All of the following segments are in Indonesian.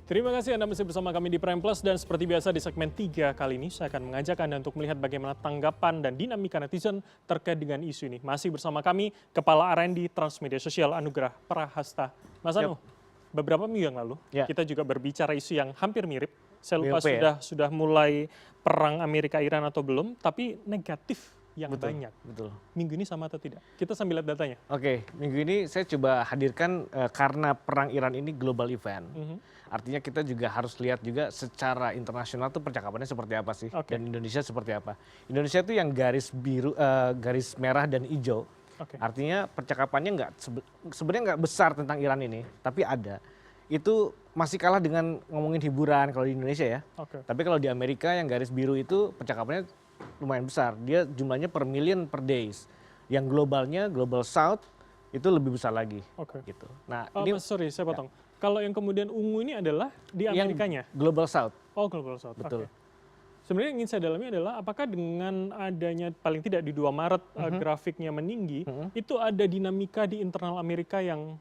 Terima kasih Anda masih bersama kami di Prime Plus dan seperti biasa di segmen 3 kali ini saya akan mengajak Anda untuk melihat bagaimana tanggapan dan dinamika netizen terkait dengan isu ini. Masih bersama kami Kepala R&D Transmedia Sosial Anugrah Prahasta. Mas Yap. Anu, beberapa minggu yang lalu Ya. kita juga berbicara isu yang hampir mirip. Saya lupa BOP ya? sudah mulai perang Amerika Iran atau belum, tapi negatif yang Betul, banyak. betul. Minggu ini sama atau tidak? Kita sambil lihat datanya. Oke, minggu ini saya coba hadirkan karena perang Iran ini global event. Artinya kita juga harus lihat juga secara internasional tuh percakapannya seperti apa sih, Oke. dan Indonesia seperti apa. Indonesia itu yang garis biru, garis merah dan hijau. Oke. Artinya percakapannya sebenarnya nggak besar tentang Iran ini, tapi ada. Itu masih kalah dengan ngomongin hiburan kalau di Indonesia ya. Oke. Tapi kalau di Amerika yang garis biru itu percakapannya lumayan besar. Dia jumlahnya per million per days. Yang globalnya, Global South itu lebih besar lagi. Oke. Gitu. Nah, Oh, ini sorry, saya potong. Kalau yang kemudian ungu ini adalah di yang Amerikanya? Global South. Oh, Global South. Betul. Oke. Sebenarnya yang ingin saya dalami adalah apakah dengan adanya paling tidak di 2 Maret grafiknya meninggi, itu ada dinamika di internal Amerika yang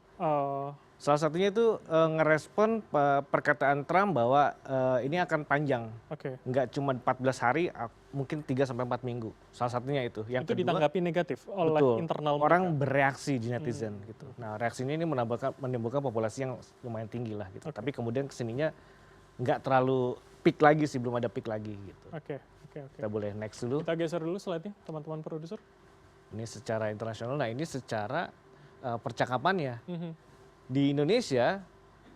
Salah satunya itu ngerespon perkataan Trump bahwa ini akan panjang. oke, Nggak cuma 14 hari, mungkin 3 sampai 4 minggu. Salah satunya itu. Yang itu kedua, ditanggapi negatif oleh betul, internal orang mereka. bereaksi di netizen gitu. Nah, reaksi ini menimbulkan populasi yang lumayan tinggi lah gitu. Oke. Tapi kemudian kesininya nggak terlalu peak lagi sih, belum ada peak lagi gitu. Oke, oke, oke. Kita boleh next dulu. Kita geser dulu slide-nya, teman-teman produser. Ini secara internasional. Nah, ini secara percakapannya. Mhm. Di Indonesia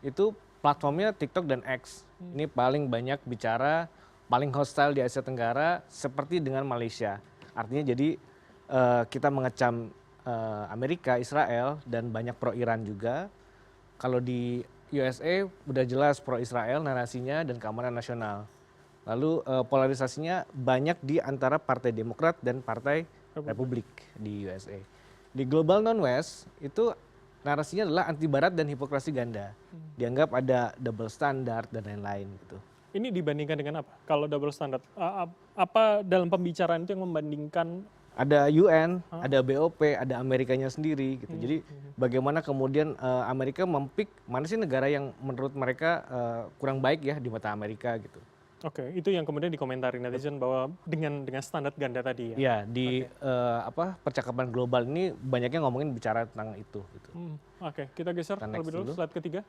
itu platformnya TikTok dan X. Ini paling banyak bicara, paling hostile di Asia Tenggara seperti dengan Malaysia. Artinya jadi kita mengecam Amerika, Israel dan banyak pro Iran juga. Kalau di USA udah jelas pro Israel narasinya dan keamanan nasional. Lalu polarisasinya banyak di antara Partai Demokrat dan Partai Republik di USA. Di Global Non-West itu narasinya adalah anti barat dan hipokrasi ganda. Dianggap ada double standard dan lain-lain gitu. Ini dibandingkan dengan apa? Kalau double standard, apa dalam pembicaraan itu yang membandingkan? Ada UN, ada BOP, ada Amerikanya sendiri gitu. Jadi bagaimana kemudian Amerika mempik mana sih negara yang menurut mereka kurang baik ya di mata Amerika gitu. Oke, itu yang kemudian dikomentari netizen bahwa dengan standar ganda tadi ya. Ya di percakapan global ini banyaknya ngomongin bicara tentang itu gitu. Oke, kita geser Kita terlebih next dulu dulu. slide ketiga.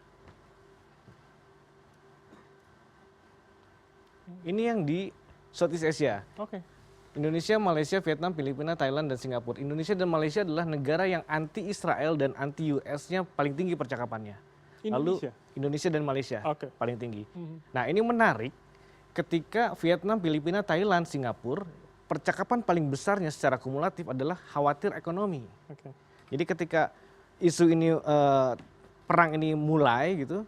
Ini yang di Southeast Asia. Oke. Indonesia, Malaysia, Vietnam, Filipina, Thailand, dan Singapura. Indonesia dan Malaysia adalah negara yang anti Israel dan anti US-nya paling tinggi percakapannya. Indonesia. Lalu Indonesia dan Malaysia Oke. paling tinggi. Nah, ini menarik ketika Vietnam, Filipina, Thailand, Singapura percakapan paling besarnya secara kumulatif adalah khawatir ekonomi. Oke. Jadi ketika isu ini perang ini mulai gitu,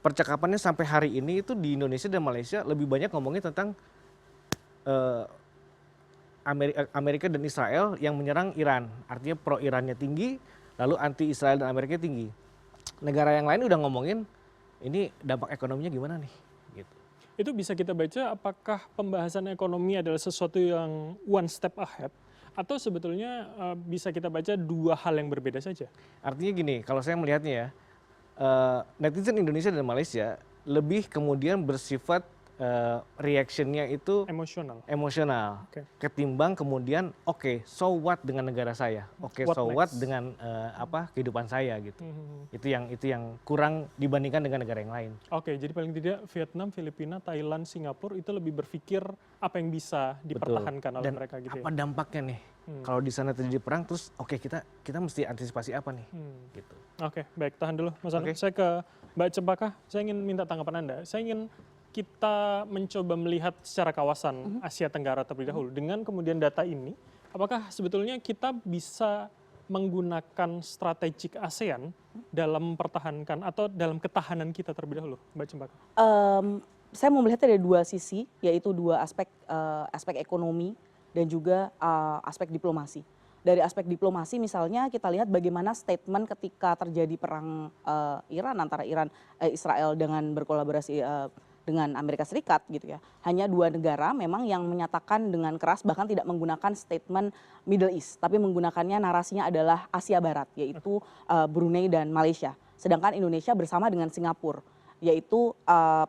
percakapannya sampai hari ini itu di Indonesia dan Malaysia lebih banyak ngomongin tentang Amerika dan Israel yang menyerang Iran. Artinya pro Irannya tinggi, lalu anti Israel dan Amerika tinggi. Negara yang lain udah ngomongin ini dampak ekonominya gimana nih gitu. Itu bisa kita baca apakah pembahasan ekonomi adalah sesuatu yang one step ahead atau sebetulnya bisa kita baca dua hal yang berbeda saja? Artinya gini, kalau saya melihatnya ya, netizen Indonesia dan Malaysia lebih kemudian bersifat reactionnya itu Emosional. emosional, Oke. ketimbang kemudian oke, so what dengan negara saya, oke, What so what next? dengan kehidupan saya gitu. Itu yang kurang dibandingkan dengan negara yang lain. Oke, jadi paling tidak Vietnam, Filipina, Thailand, Singapura itu lebih berpikir apa yang bisa dipertahankan oleh Dan mereka gitu apa ya. dampaknya nih? Kalau di sana terjadi perang, terus oke, kita mesti antisipasi apa nih? Gitu. Oke, baik, tahan dulu Mas Anu. Oke. Saya ke Mbak Cempaka, saya ingin minta tanggapan Anda. Saya ingin kita mencoba melihat secara kawasan Asia Tenggara terlebih dahulu. Dengan kemudian data ini, apakah sebetulnya kita bisa menggunakan strategik ASEAN dalam mempertahankan atau dalam ketahanan kita terlebih dahulu, Mbak Cempaka? Saya mau melihatnya dari dua sisi, yaitu dua aspek, aspek ekonomi dan juga aspek diplomasi. Dari aspek diplomasi misalnya kita lihat bagaimana statement ketika terjadi perang Iran antara Israel dengan berkolaborasi dengan Amerika Serikat gitu ya. Hanya dua negara memang yang menyatakan dengan keras bahkan tidak menggunakan statement Middle East, tapi menggunakannya narasinya adalah Asia Barat, yaitu Brunei dan Malaysia. Sedangkan Indonesia bersama dengan Singapura. yaitu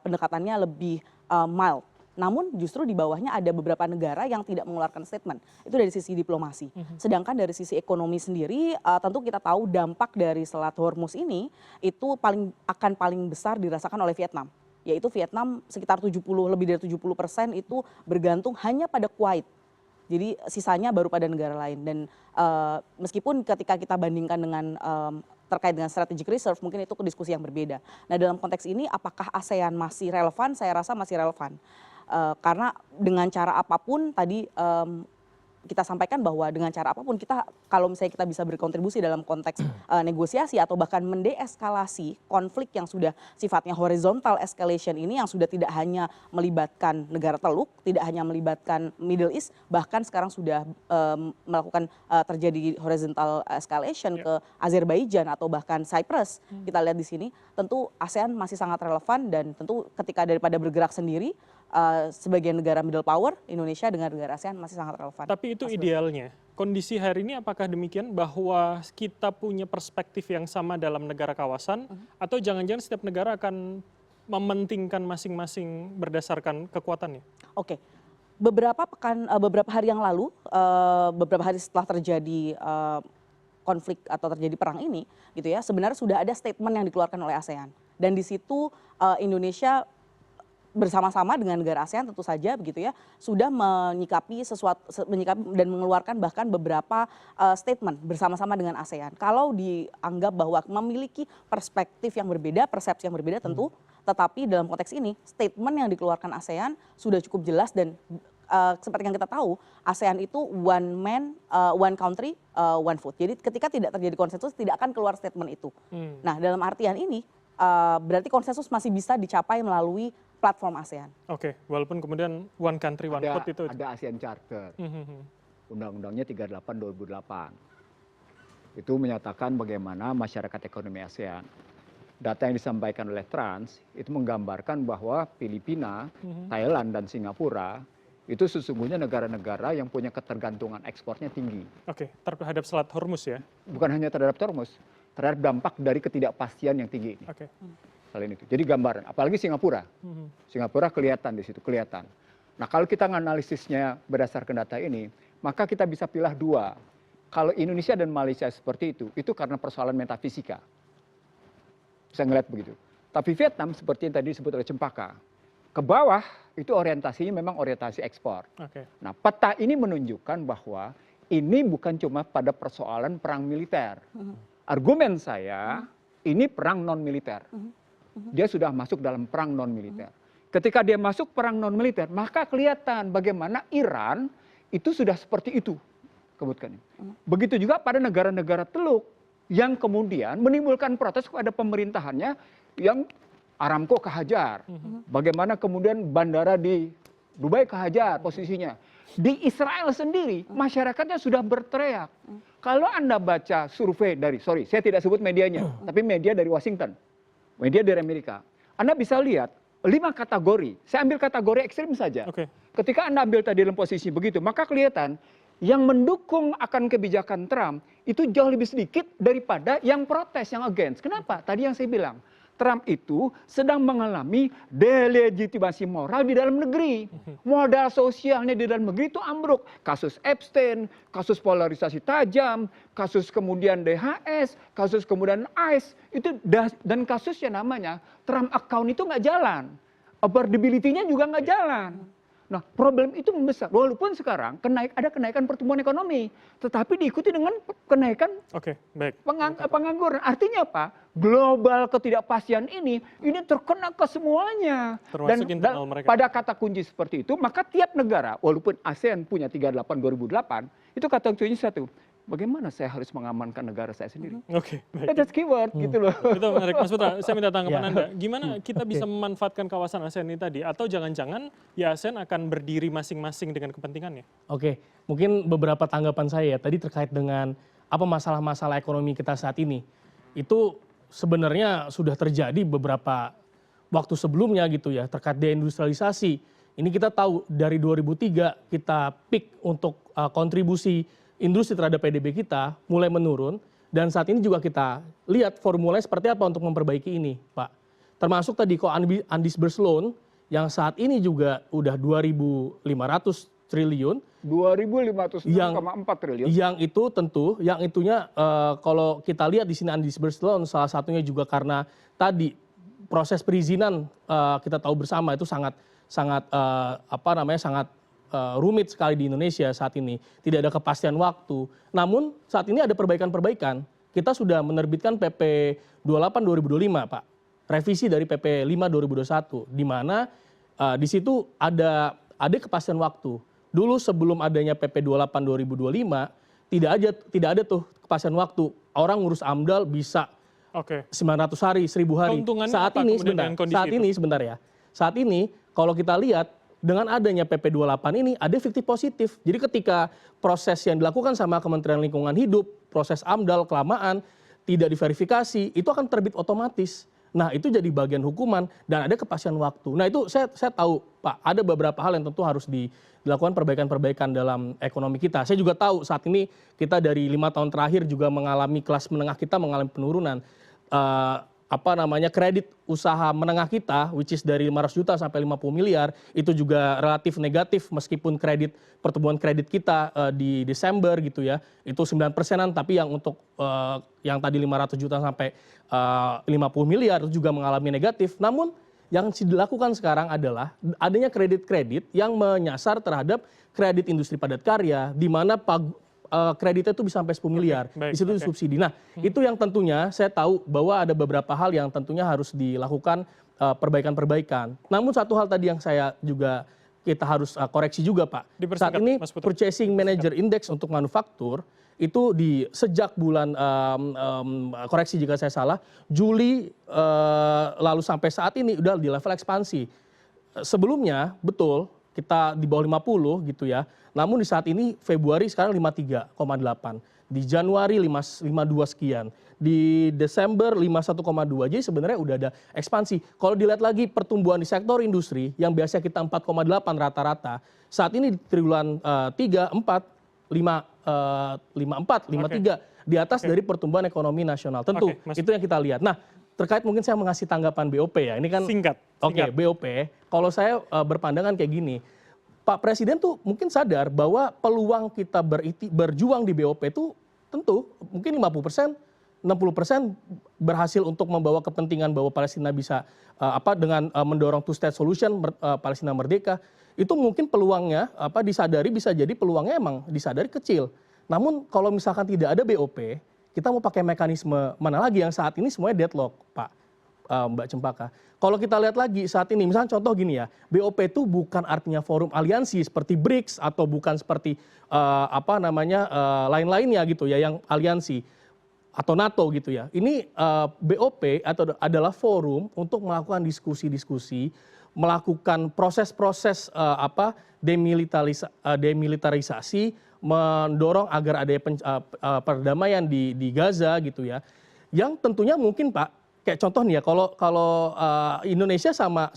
pendekatannya lebih mild. Namun justru di bawahnya ada beberapa negara yang tidak mengeluarkan statement. Itu dari sisi diplomasi. Sedangkan dari sisi ekonomi sendiri, tentu kita tahu dampak dari Selat Hormuz ini itu akan paling besar dirasakan oleh Vietnam. Yaitu Vietnam sekitar lebih dari 70% itu bergantung hanya pada Kuwait. Jadi sisanya baru pada negara lain. Dan meskipun ketika kita bandingkan dengan terkait dengan strategic reserve, mungkin itu diskusi yang berbeda. Nah dalam konteks ini apakah ASEAN masih relevan? Saya rasa masih relevan. Karena dengan cara apapun tadi kita sampaikan bahwa dengan cara apapun kita, kalau misalnya kita bisa berkontribusi dalam konteks negosiasi atau bahkan mendeeskalasi konflik yang sudah sifatnya horizontal escalation ini, yang sudah tidak hanya melibatkan negara Teluk, tidak hanya melibatkan Middle East, bahkan sekarang sudah melakukan terjadi horizontal escalation ke Azerbaijan atau bahkan Cyprus. Kita lihat di sini tentu ASEAN masih sangat relevan, dan tentu ketika daripada bergerak sendiri sebagai negara middle power, Indonesia dengan negara ASEAN masih sangat relevan. Tapi itu idealnya. Kondisi hari ini apakah demikian, bahwa kita punya perspektif yang sama dalam negara kawasan, atau jangan-jangan setiap negara akan mementingkan masing-masing berdasarkan kekuatannya? Oke. Beberapa hari yang lalu, beberapa hari setelah terjadi konflik atau terjadi perang ini, gitu ya, sebenarnya sudah ada statement yang dikeluarkan oleh ASEAN. Dan di situ Indonesia bersama-sama dengan negara ASEAN tentu saja begitu ya, sudah menyikapi dan mengeluarkan bahkan beberapa statement bersama-sama dengan ASEAN. Kalau dianggap bahwa memiliki perspektif yang berbeda, persepsi yang berbeda tentu, tetapi dalam konteks ini statement yang dikeluarkan ASEAN sudah cukup jelas, dan seperti yang kita tahu, ASEAN itu one man, one country, one food. Jadi ketika tidak terjadi konsensus, tidak akan keluar statement itu. Nah dalam artian ini berarti konsensus masih bisa dicapai melalui platform ASEAN. Oke, walaupun kemudian one country, one food itu. Ada ASEAN Charter, undang-undangnya 38/2008. Itu menyatakan bagaimana masyarakat ekonomi ASEAN. Data yang disampaikan oleh Trans itu menggambarkan bahwa Filipina, Thailand, dan Singapura itu sesungguhnya negara-negara yang punya ketergantungan ekspornya tinggi. Oke, terhadap Selat Hormuz ya? Bukan hanya terhadap Hormuz, terhadap dampak dari ketidakpastian yang tinggi ini. Oke. Selain itu, jadi gambaran, apalagi Singapura. Singapura kelihatan di situ, kelihatan. Nah kalau kita menganalisisnya berdasarkan data ini, maka kita bisa pilih dua. Kalau Indonesia dan Malaysia seperti itu karena persoalan metafisika. Bisa ngeliat begitu. Tapi Vietnam seperti yang tadi disebut oleh Cempaka, ke bawah itu orientasinya memang orientasi ekspor. Nah peta ini menunjukkan bahwa ini bukan cuma pada persoalan perang militer. Argumen saya, ini perang non-militer. Dia sudah masuk dalam perang non-militer. Ketika dia masuk perang non-militer, maka kelihatan bagaimana Iran itu sudah seperti itu. Begitu juga pada negara-negara Teluk yang kemudian menimbulkan protes kepada pemerintahannya, yang Aramco kehajar. Bagaimana kemudian bandara di Dubai kehajar posisinya. Di Israel sendiri, masyarakatnya sudah berteriak. Kalau Anda baca survei dari, saya tidak sebut medianya, tapi media dari Washington. Media dari Amerika. Anda bisa lihat 5 kategori. Saya ambil kategori ekstrim saja. Ketika Anda ambil tadi dalam posisi begitu, maka kelihatan yang mendukung akan kebijakan Trump itu jauh lebih sedikit daripada yang protes, yang against. Kenapa? Tadi yang saya bilang, Trump itu sedang mengalami delegitimasi moral di dalam negeri. Modal sosialnya di dalam negeri itu ambruk. Kasus Epstein, kasus polarisasi tajam, kasus kemudian DHS, kasus kemudian ICE, itu dan kasus yang namanya Trump account itu nggak jalan. Affordability-nya juga nggak jalan. Nah, problem itu membesar. Walaupun sekarang ada kenaikan pertumbuhan ekonomi, tetapi diikuti dengan kenaikan pengangguran. Artinya apa? Global ketidakpastian ini terkena ke semuanya. Termasuk internal mereka. Pada kata kunci seperti itu, maka tiap negara, walaupun ASEAN punya 38/2008, itu kata kunci satu. Bagaimana saya harus mengamankan negara saya sendiri? Baik. That's keyword gitu loh. Itu menarik, Mas Putra. Saya minta tanggapan Anda. Gimana kita bisa memanfaatkan kawasan ASEAN ini tadi? Atau jangan-jangan ya ASEAN akan berdiri masing-masing dengan kepentingannya? Oke, mungkin beberapa tanggapan saya tadi terkait dengan apa masalah-masalah ekonomi kita saat ini. Itu sebenarnya sudah terjadi beberapa waktu sebelumnya gitu ya, terkait deindustrialisasi. Ini kita tahu dari 2003 kita peak untuk kontribusi industri terhadap PDB kita mulai menurun, dan saat ini juga kita lihat formulanya seperti apa untuk memperbaiki ini, Pak. Termasuk tadi kok undisbursed loan yang saat ini juga udah 2.500 triliun. 2.506,4 triliun. Yang itu tentu, yang itunya kalau kita lihat di sini undisbursed loan salah satunya juga karena tadi proses perizinan kita tahu bersama itu sangat rumit sekali di Indonesia saat ini. Tidak ada kepastian waktu. Namun saat ini ada perbaikan-perbaikan. Kita sudah menerbitkan PP 28 2025, Pak. Revisi dari PP 5 2021 di mana di situ ada kepastian waktu. Dulu sebelum adanya PP 28 2025 tidak ada tuh kepastian waktu. Orang ngurus AMDAL bisa 900 hari, 1000 hari. Saat ini kalau kita lihat dengan adanya PP 28 ini ada fiktif positif. Jadi ketika proses yang dilakukan sama Kementerian Lingkungan Hidup, proses AMDAL kelamaan, tidak diverifikasi, itu akan terbit otomatis. Nah itu jadi bagian hukuman dan ada kepastian waktu. Nah itu saya tahu Pak, ada beberapa hal yang tentu harus dilakukan perbaikan-perbaikan dalam ekonomi kita. Saya juga tahu saat ini kita dari 5 tahun terakhir juga mengalami kelas menengah kita mengalami penurunan. Kredit usaha menengah kita, which is dari 500 juta sampai 50 miliar, itu juga relatif negatif meskipun pertumbuhan kredit kita di Desember gitu ya, itu 9%-an, tapi yang untuk yang tadi 500 juta sampai 50 miliar itu juga mengalami negatif. Namun yang dilakukan sekarang adalah adanya kredit-kredit yang menyasar terhadap kredit industri padat karya, di mana kreditnya itu bisa sampai 10 miliar. Di situ disubsidi. Nah, itu yang tentunya saya tahu bahwa ada beberapa hal yang tentunya harus dilakukan perbaikan-perbaikan. Namun satu hal tadi yang saya juga kita harus koreksi juga, Pak. Saat ini Purchasing Manager Index untuk manufaktur itu sejak bulan koreksi jika saya salah, Juli lalu sampai saat ini udah di level ekspansi. Sebelumnya betul kita di bawah 50 gitu ya. Namun di saat ini Februari sekarang 53,8. Di Januari 52 sekian. Di Desember 51,2. Jadi sebenarnya udah ada ekspansi. Kalau dilihat lagi pertumbuhan di sektor industri yang biasanya kita 4,8 rata-rata, saat ini di triwulan 3, 4, 54, 53 di atas dari pertumbuhan ekonomi nasional. Tentu itu yang kita lihat. Nah, terkait mungkin saya mengasih tanggapan BOP ya. Ini kan singkat. BOP. Kalau saya berpandangan kayak gini, Pak Presiden tuh mungkin sadar bahwa peluang kita berjuang di BOP itu tentu mungkin 50%, 60% berhasil untuk membawa kepentingan bahwa Palestina bisa dengan mendorong two state solution, Palestina merdeka. Itu mungkin peluangnya disadari, bisa jadi peluangnya emang disadari kecil. Namun kalau misalkan tidak ada BOP, kita mau pakai mekanisme mana lagi yang saat ini semuanya deadlock, Pak, Mbak Cempaka. Kalau kita lihat lagi saat ini, misalnya contoh gini ya, BOP itu bukan artinya forum aliansi seperti BRICS atau bukan seperti lain-lainnya gitu ya, yang aliansi atau NATO gitu ya. Ini BOP adalah forum untuk melakukan diskusi-diskusi, melakukan proses-proses demilitarisasi, mendorong agar ada perdamaian di Gaza gitu ya. Yang tentunya mungkin Pak, kayak contoh nih ya, kalau Indonesia sama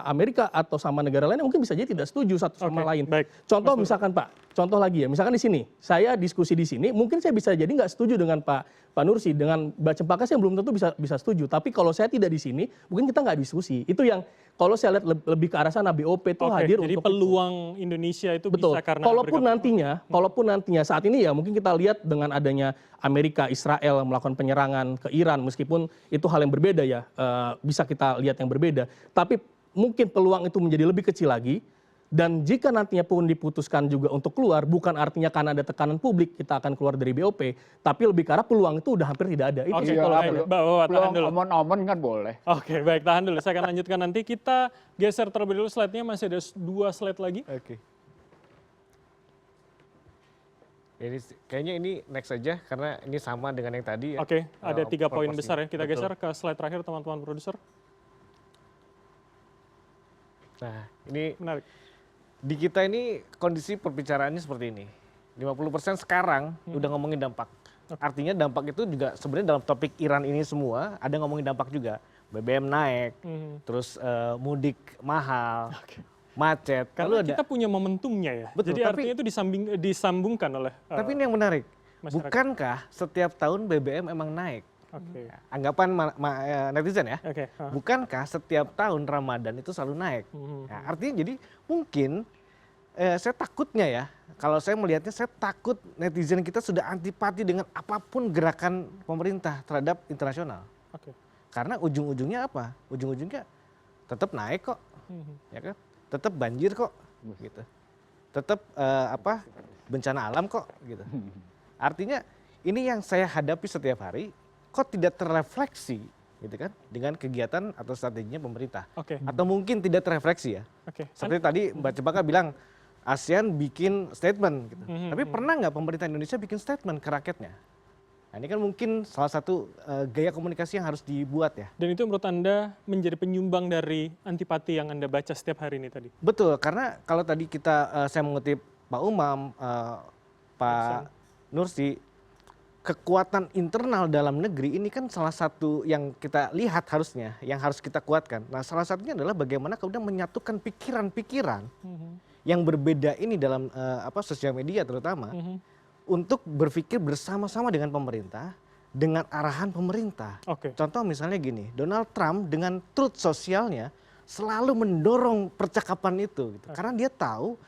Amerika atau sama negara lain mungkin bisa jadi tidak setuju satu sama lain. Contoh misalkan Pak, contoh lagi ya, misalkan di sini, saya diskusi di sini, mungkin saya bisa jadi nggak setuju dengan Pak Nursi, dengan Mbak Cempaka saya belum tentu bisa setuju. Tapi kalau saya tidak di sini, mungkin kita nggak diskusi. Itu yang kalau saya lihat lebih ke arah sana, BOP itu hadir jadi untuk peluang Indonesia itu betul. Bisa karena Kalaupun nantinya saat ini ya mungkin kita lihat dengan adanya Amerika, Israel melakukan penyerangan ke Iran, meskipun itu hal yang berbeda ya, bisa kita lihat yang berbeda. Tapi mungkin peluang itu menjadi lebih kecil lagi. Dan jika nantinya pun diputuskan juga untuk keluar, bukan artinya karena ada tekanan publik kita akan keluar dari BOP, tapi lebih ke arah peluang itu udah hampir tidak ada. Itu peluang omon-omon kan boleh. Oke, baik, tahan dulu. Saya akan lanjutkan nanti. Kita geser terlebih dulu slide-nya, masih ada 2 slide lagi. Oke. Kayaknya ini next aja karena ini sama dengan yang tadi ya. Oke, ada 3 poin besar ya. Kita geser ke slide terakhir, teman-teman produser. Nah, ini menarik. Di kita ini kondisi perbicaraannya seperti ini. 50% sekarang udah ngomongin dampak. Artinya dampak itu juga sebenarnya dalam topik Iran ini semua ada ngomongin dampak juga. BBM naik, terus mudik mahal, macet. Karena kita punya momentumnya ya. Betul, jadi artinya itu disambungkan oleh tapi ini yang menarik. masyarakat. Bukankah setiap tahun BBM emang naik? Oke. Anggapan netizen ya. Oke. Bukankah setiap tahun Ramadan itu selalu naik? Nah, artinya jadi mungkin saya takutnya ya, kalau saya melihatnya saya takut netizen kita sudah antipati dengan apapun gerakan pemerintah terhadap internasional. Oke. Karena ujung-ujungnya apa? Ujung-ujungnya tetap naik kok, ya kan? Tetap banjir kok, gitu. Tetap bencana alam kok, gitu. Artinya ini yang saya hadapi setiap hari, kok tidak terrefleksi, gitu kan? Dengan kegiatan atau strateginya pemerintah. Oke. Atau mungkin tidak terrefleksi ya. Oke. Seperti tadi Mbak Cempaka bilang, ASEAN bikin statement, gitu. Tapi pernah nggak pemerintah Indonesia bikin statement ke rakyatnya? Nah, ini kan mungkin salah satu gaya komunikasi yang harus dibuat ya. Dan itu menurut Anda menjadi penyumbang dari antipati yang Anda baca setiap hari ini tadi? Betul, karena kalau tadi saya mengutip Pak Umam, Pak Nursi, kekuatan internal dalam negeri ini kan salah satu yang kita lihat harusnya, yang harus kita kuatkan. Nah, salah satunya adalah bagaimana kemudian menyatukan pikiran-pikiran yang berbeda ini dalam sosial media terutama, untuk berpikir bersama-sama dengan pemerintah, dengan arahan pemerintah. Oke. Contoh misalnya gini, Donald Trump dengan truth sosialnya selalu mendorong percakapan itu, gitu. Karena dia tahu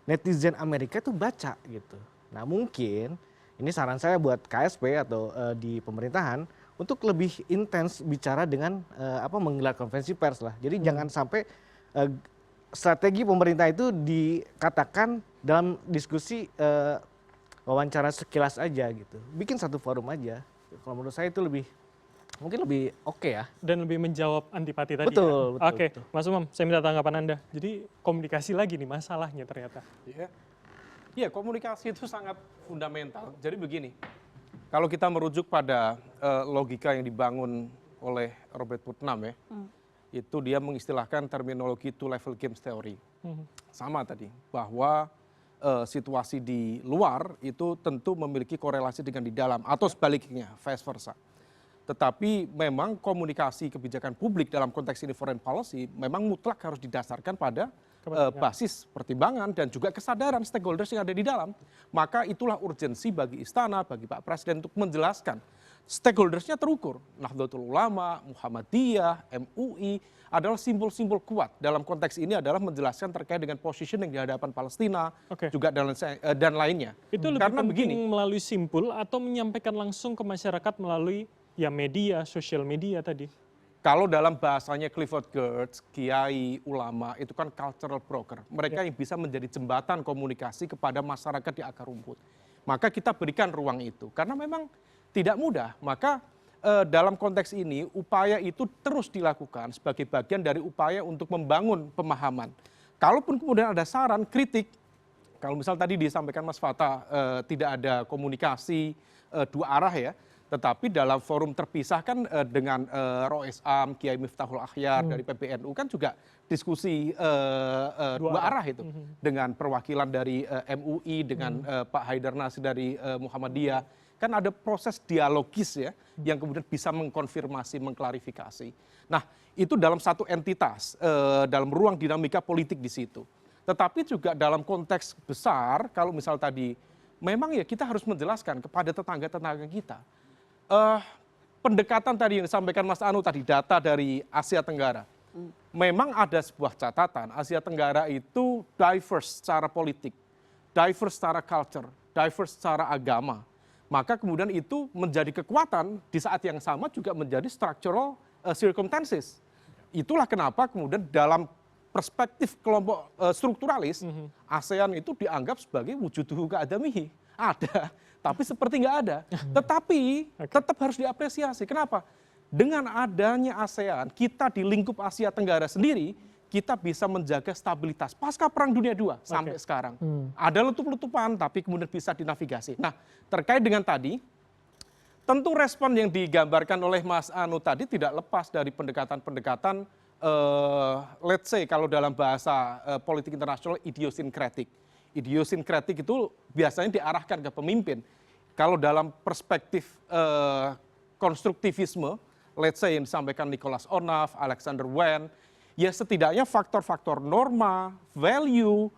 netizen Amerika itu baca gitu. Nah, mungkin ini saran saya buat KSP atau di pemerintahan untuk lebih intens bicara dengan menggelar konferensi pers lah. Jadi jangan sampai strategi pemerintah itu dikatakan dalam diskusi wawancara sekilas aja gitu. Bikin satu forum aja. Kalau menurut saya itu mungkin lebih oke ya. Dan lebih menjawab antipati tadi. Betul, ya? betul, Oke, betul. Mas Umam, saya minta tanggapan Anda. Jadi komunikasi lagi nih masalahnya ternyata. Iya, komunikasi itu sangat fundamental. Jadi begini, kalau kita merujuk pada logika yang dibangun oleh Robert Putnam ya, itu dia mengistilahkan terminologi two level games theory. Sama tadi, bahwa situasi di luar itu tentu memiliki korelasi dengan di dalam atau sebaliknya, vice versa. Tetapi memang komunikasi kebijakan publik dalam konteks ini foreign policy memang mutlak harus didasarkan pada basis pertimbangan dan juga kesadaran stakeholders yang ada di dalam. Maka itulah urgensi bagi Istana, bagi Pak Presiden untuk menjelaskan. Stakeholdersnya terukur, Nahdlatul Ulama, Muhammadiyah, MUI, adalah simbol-simbol kuat dalam konteks ini adalah menjelaskan terkait dengan positioning di hadapan Palestina, juga dan lainnya. Itu lebih Karena penting begini, melalui simpul atau menyampaikan langsung ke masyarakat melalui ya media, sosial media tadi? kalau dalam bahasanya Clifford Geertz, kiai, ulama, itu kan cultural broker. Mereka yang bisa menjadi jembatan komunikasi kepada masyarakat di akar rumput. Maka kita berikan ruang itu. Karena memang tidak mudah. Maka dalam konteks ini upaya itu terus dilakukan sebagai bagian dari upaya untuk membangun pemahaman. Kalaupun kemudian ada saran, kritik, kalau misal tadi disampaikan Mas Fattah tidak ada komunikasi dua arah ya, tetapi dalam forum terpisah kan dengan Rois Am, Kiai Miftahul Akhyar dari PBNU kan juga diskusi dua arah itu dengan perwakilan dari MUI dengan Pak Haidar Nasir dari Muhammadiyah. Kan ada proses dialogis ya yang kemudian bisa mengkonfirmasi, mengklarifikasi. Nah, itu dalam satu entitas, dalam ruang dinamika politik di situ. Tetapi juga dalam konteks besar, kalau misal tadi, memang ya kita harus menjelaskan kepada tetangga-tetangga kita. Pendekatan tadi yang disampaikan Mas Anu tadi, data dari Asia Tenggara. Memang ada sebuah catatan, Asia Tenggara itu diverse secara politik, diverse secara culture, diverse secara agama. Maka kemudian itu menjadi kekuatan di saat yang sama juga menjadi structural circumstances. Itulah kenapa kemudian dalam perspektif kelompok strukturalis, ASEAN itu dianggap sebagai wujuduhu ka'adamihi. Ada, tapi seperti nggak ada. Tetapi tetap harus diapresiasi. Kenapa? Dengan adanya ASEAN, kita di lingkup Asia Tenggara sendiri, kita bisa menjaga stabilitas pasca Perang Dunia II sampai sekarang. Ada letup-letupan, tapi kemudian bisa dinavigasi. Nah, terkait dengan tadi, tentu respon yang digambarkan oleh Mas Anu tadi tidak lepas dari pendekatan-pendekatan, let's say kalau dalam bahasa politik internasional, idiosyncratic. Idiosyncratic itu biasanya diarahkan ke pemimpin. Kalau dalam perspektif konstruktivisme, let's say yang disampaikan Nicholas Ornaff, Alexander Wen, ya setidaknya faktor-faktor norma, value,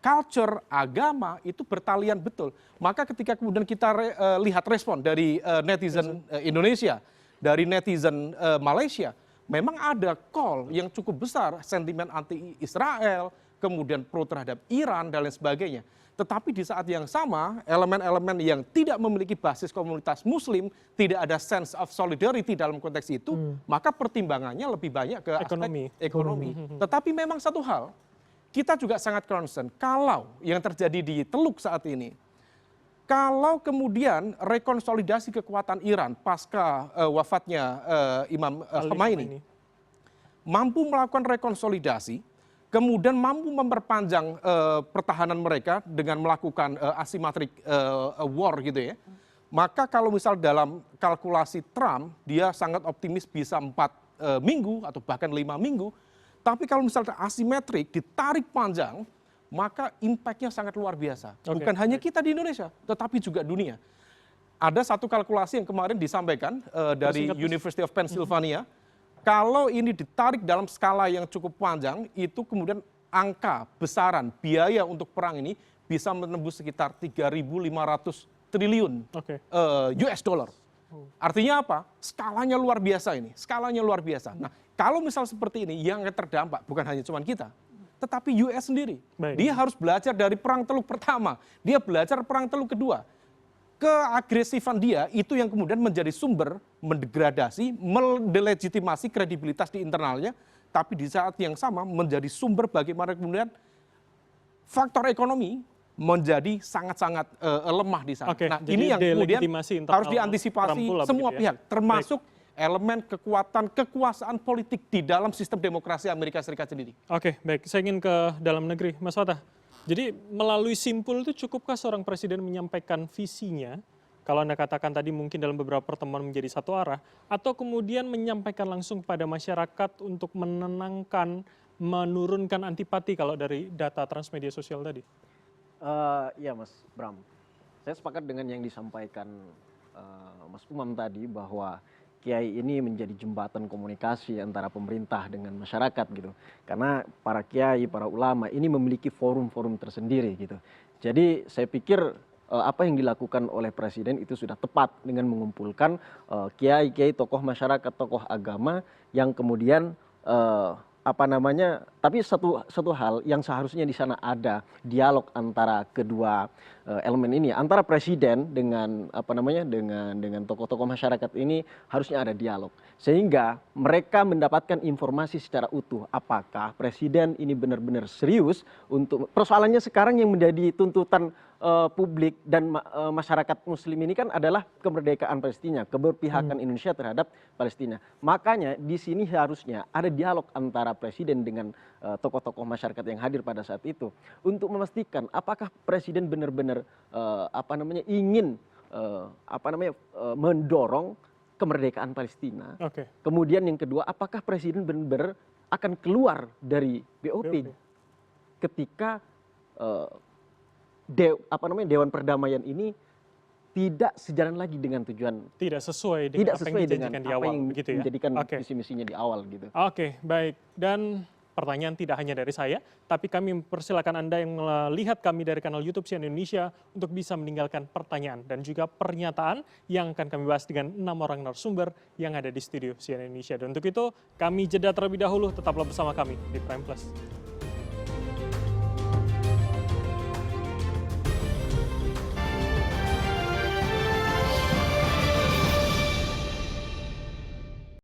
culture, agama itu bertalian betul. Maka ketika kemudian kita lihat respon dari netizen Indonesia dari netizen Malaysia, memang ada call yang cukup besar, sentimen anti-Israel, kemudian pro terhadap Iran, dan lain sebagainya. Tetapi di saat yang sama, elemen-elemen yang tidak memiliki basis komunitas Muslim, tidak ada sense of solidarity dalam konteks itu, maka pertimbangannya lebih banyak ke aspek ekonomi. Tetapi memang satu hal, kita juga sangat concern kalau yang terjadi di Teluk saat ini, kalau kemudian rekonsolidasi kekuatan Iran pasca wafatnya Imam Khomeini mampu melakukan rekonsolidasi, kemudian mampu memperpanjang pertahanan mereka dengan melakukan asymmetric war gitu ya, maka kalau misal dalam kalkulasi Trump, dia sangat optimis bisa 4 minggu atau bahkan 5 minggu, tapi kalau misalnya asimetrik ditarik panjang, maka impact-nya sangat luar biasa. Bukan hanya kita di Indonesia, tetapi juga dunia. Ada satu kalkulasi yang kemarin disampaikan dari University of Pennsylvania, kalau ini ditarik dalam skala yang cukup panjang, itu kemudian angka besaran biaya untuk perang ini bisa menembus sekitar 3.500 triliun US dollar. Artinya apa? Skalanya luar biasa ini, skalanya luar biasa. Nah, kalau misal seperti ini, yang terdampak bukan hanya cuma kita, tetapi US sendiri. Dia harus belajar dari perang Teluk pertama, dia belajar perang Teluk kedua. Keagresifan dia itu yang kemudian menjadi sumber mendegradasi, mendelegitimasi kredibilitas di internalnya, tapi di saat yang sama menjadi sumber bagaimana kemudian faktor ekonomi menjadi sangat-sangat lemah di sana. Nah, ini yang kemudian harus diantisipasi semua pihak, termasuk elemen kekuasaan politik di dalam sistem demokrasi Amerika Serikat sendiri. Oke, baik. Saya ingin ke dalam negeri, Mas Fatah. Jadi melalui simpul itu cukupkah seorang presiden menyampaikan visinya, kalau Anda katakan tadi mungkin dalam beberapa pertemuan menjadi satu arah, atau kemudian menyampaikan langsung pada masyarakat untuk menenangkan, menurunkan antipati kalau dari data transmedia sosial tadi? Ya Mas Bram, saya sepakat dengan yang disampaikan Mas Umam tadi bahwa Kiai ini menjadi jembatan komunikasi antara pemerintah dengan masyarakat gitu. Karena para kiai, para ulama ini memiliki forum-forum tersendiri gitu. Jadi saya pikir apa yang dilakukan oleh presiden itu sudah tepat dengan mengumpulkan kiai-kiai, tokoh masyarakat, tokoh agama yang kemudian tapi satu hal yang seharusnya di sana ada dialog antara kedua elemen ini, antara presiden dengan dengan tokoh-tokoh masyarakat ini harusnya ada dialog sehingga mereka mendapatkan informasi secara utuh apakah presiden ini benar-benar serius untuk persoalannya sekarang yang menjadi tuntutan publik dan masyarakat muslim ini kan adalah kemerdekaan Palestina, keberpihakan Indonesia terhadap Palestina. Makanya di sini harusnya ada dialog antara presiden dengan tokoh-tokoh masyarakat yang hadir pada saat itu untuk memastikan apakah presiden benar-benar ingin mendorong kemerdekaan Palestina. Kemudian yang kedua, apakah presiden benar-benar akan keluar dari BOP ketika Dewan Perdamaian ini tidak sejalan lagi dengan tujuan, tidak sesuai dengan apa yang menjadikan visi-misinya di awal gitu. Oke, baik. Dan pertanyaan tidak hanya dari saya, tapi kami mempersilakan Anda yang melihat kami dari kanal YouTube CNN Indonesia untuk bisa meninggalkan pertanyaan dan juga pernyataan yang akan kami bahas dengan 6 orang narasumber yang ada di studio CNN Indonesia. Dan untuk itu, kami jeda terlebih dahulu, tetaplah bersama kami di Prime Plus.